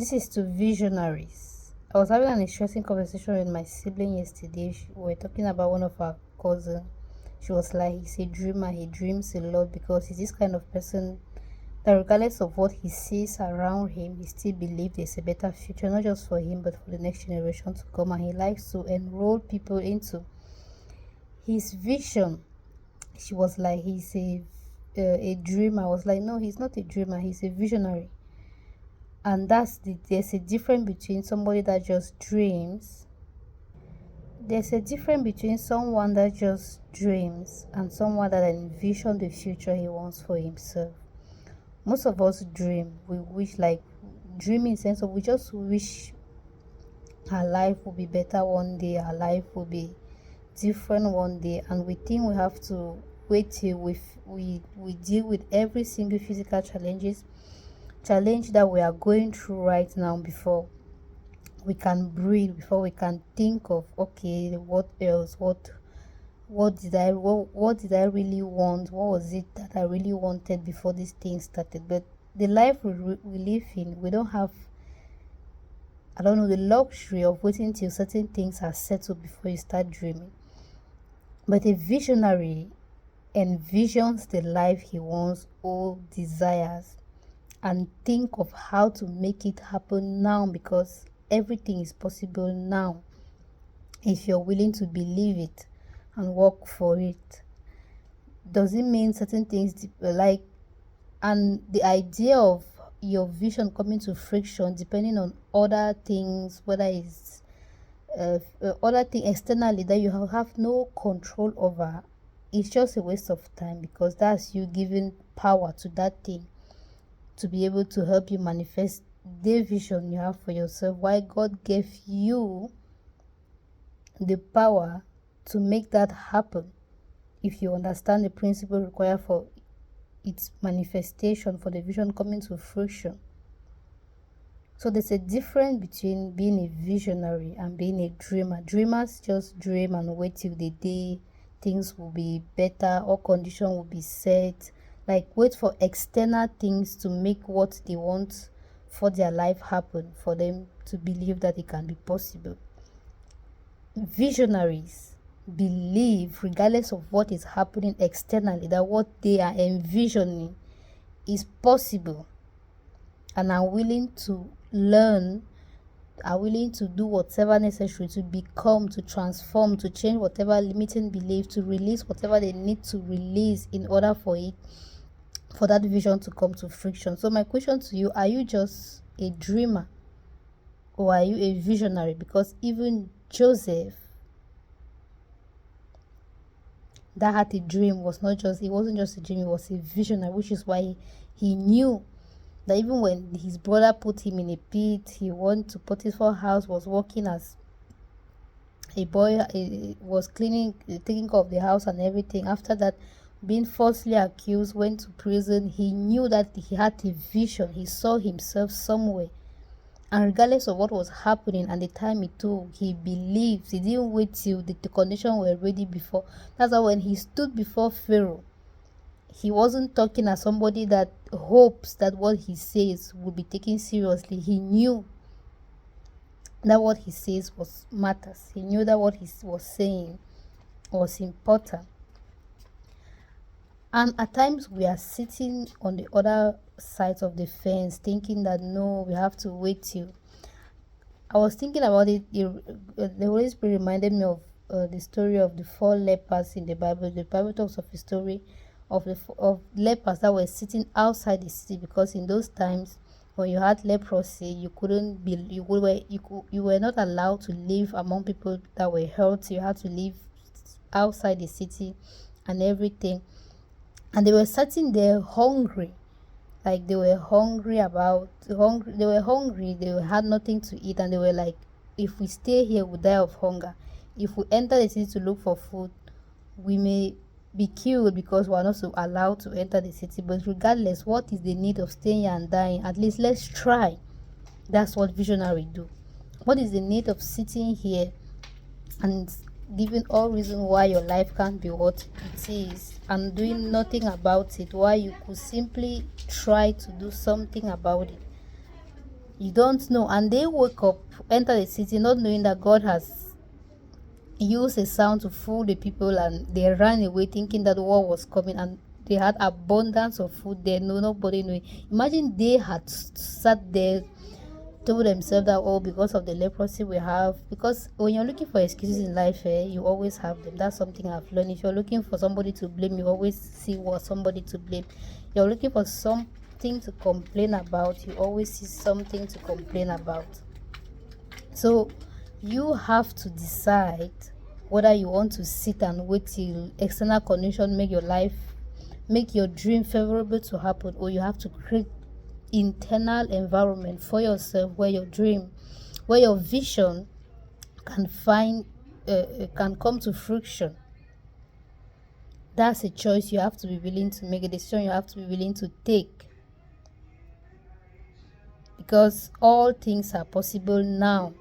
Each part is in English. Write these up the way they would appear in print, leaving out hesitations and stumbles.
This is to visionaries. I was having an interesting conversation with my sibling yesterday. We were talking about one of our cousins. She was like, he's a dreamer. He dreams a lot because he's this kind of person that regardless of what he sees around him, he still believes there's a better future, not just for him, but for the next generation to come. And he likes to enroll people into his vision. She was like, he's a dreamer. I was like, no, he's not a dreamer. He's a visionary. And there's a difference between somebody that just dreams. There's a difference between someone that just dreams and someone that envisions the future he wants for himself. Most of us dream. We wish, like, dream in sense of we just wish our life will be better one day, our life will be different one day, and we think we have to wait till we deal with every single physical challenge that we are going through right now before we can breathe, before we can think of, okay, what else, what did I really want, what was it that I really wanted before this thing started. But the life we live in, we don't have, I don't know, the luxury of waiting till certain things are settled before you start dreaming. But a visionary envisions the life he wants or desires and think of how to make it happen now, because everything is possible now if you're willing to believe it and work for it. Doesn't mean certain things like, and the idea of your vision coming to friction depending on other things, whether it's other thing externally that you have no control over, it's just a waste of time, because that's you giving power to that thing to be able to help you manifest the vision you have for yourself. Why God gave you the power to make that happen, if you understand the principle required for its manifestation, for the vision coming to fruition. So there's a difference between being a visionary and being a dreamer. Dreamers just dream and wait till the day things will be better or condition will be set, like wait for external things to make what they want for their life happen, for them to believe that it can be possible. Visionaries believe, regardless of what is happening externally, that what they are envisioning is possible, and are willing to learn, are willing to do whatever necessary to become, to transform, to change whatever limiting belief, to release whatever they need to release in order for that vision to come to fruition. So my question to you, are you just a dreamer or are you a visionary? Because even Joseph, that had a dream, it wasn't just a dream, it was a visionary, which is why he knew that even when his brother put him in a pit, he went to Potiphar's house, was working as a boy, was cleaning, taking care of the house and everything. After that, being falsely accused, went to prison. He knew that he had a vision. He saw himself somewhere. And regardless of what was happening and the time it took, he believed. He didn't wait till the conditions were ready before. That's why when he stood before Pharaoh, he wasn't talking as somebody that hopes that what he says will be taken seriously. He knew that what he says matters. He knew that what he was saying was important. And at times we are sitting on the other side of the fence thinking that no, we have to wait till. I was thinking about it. The Holy Spirit reminded me of the story of the 4 lepers in the Bible. The Bible talks of the story of lepers that were sitting outside the city, because in those times when you had leprosy, you were not allowed to live among people that were healthy. You had to live outside the city and everything. And they were sitting there hungry, like they were hungry, they had nothing to eat, and they were like, if we stay here we'll die of hunger. If we enter the city to look for food, we may be killed, because we are not so allowed to enter the city. But regardless, what is the need of staying here and dying? At least let's try. That's what visionary do. What is the need of sitting here and giving all reason why your life can't be what it is and doing nothing about it, why you could simply try to do something about it? You don't know, and they wake up, enter the city, not knowing that God has used a sound to fool the people, and they ran away thinking that war was coming, and they had abundance of food there. No, nobody knew. Imagine they had sat there, told themselves that, oh, because of the leprosy we have. Because when you're looking for excuses in life, you always have them. That's something I've learned. If you're looking for somebody to blame, you always see what somebody to blame. You're looking for something to complain about, you always see something to complain about. So you have to decide whether you want to sit and wait till external condition make your dream favorable to happen, or you have to create internal environment for yourself where your vision can find can come to fruition. That's a choice you have to be willing to make, a decision you have to be willing to take, because all things are possible now.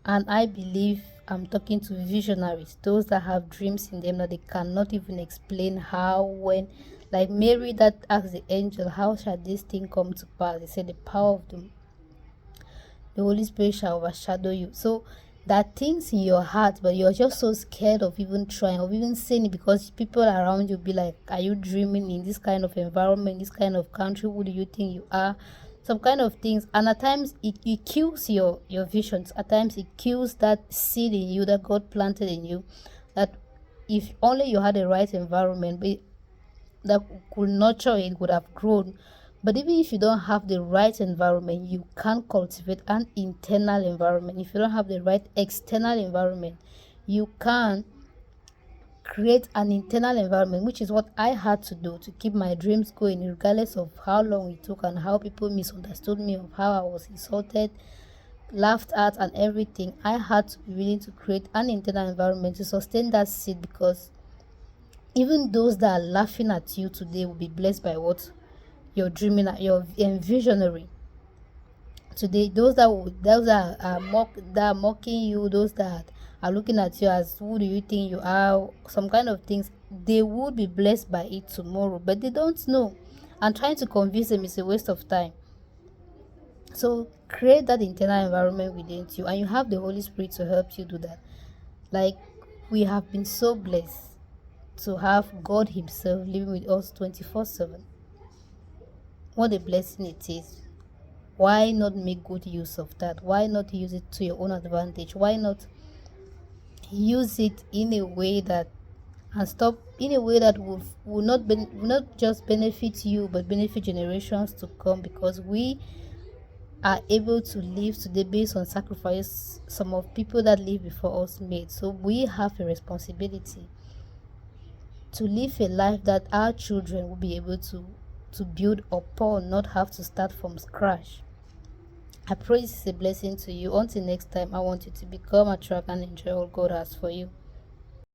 And I believe I'm talking to visionaries, those that have dreams in them that they cannot even explain how, when. Like Mary that asked the angel, how shall this thing come to pass? They said the power of the Holy Spirit shall overshadow you. So that things in your heart, but you're just so scared of even trying, of even saying it, because people around you be like, are you dreaming in this kind of environment, this kind of country? Who do you think you are? Some kind of things. And at times it kills your visions. At times it kills that seed in you that God planted in you, that if only you had the right environment, but that could nurture it, would have grown. But even if you don't have the right environment, you can cultivate an internal environment. If you don't have the right external environment, you can create an internal environment, which is what I had to do to keep my dreams going, regardless of how long it took and how people misunderstood me, of how I was insulted, laughed at, and everything. I had to be willing to create an internal environment to sustain that seed, because even those that are laughing at you today will be blessed by what you're dreaming at, your visionary today. Those that are mocking you, those that are looking at you as, who do you think you are, some kind of things, they would be blessed by it tomorrow, but they don't know, and trying to convince them is a waste of time. So create that internal environment within you, and you have the Holy Spirit to help you do that. Like, we have been so blessed to have God himself living with us 24/7. What a blessing it is. Why not make good use of that? Why not use it to your own advantage? Why not use it in a way that, and stop in a way that will not just benefit you, but benefit generations to come, because we are able to live today based on sacrifice some of people that live before us made. So we have a responsibility to live a life that our children will be able to build upon, not have to start from scratch. I pray this is a blessing to you. Until next time, I want you to become, attract, and enjoy all God has for you.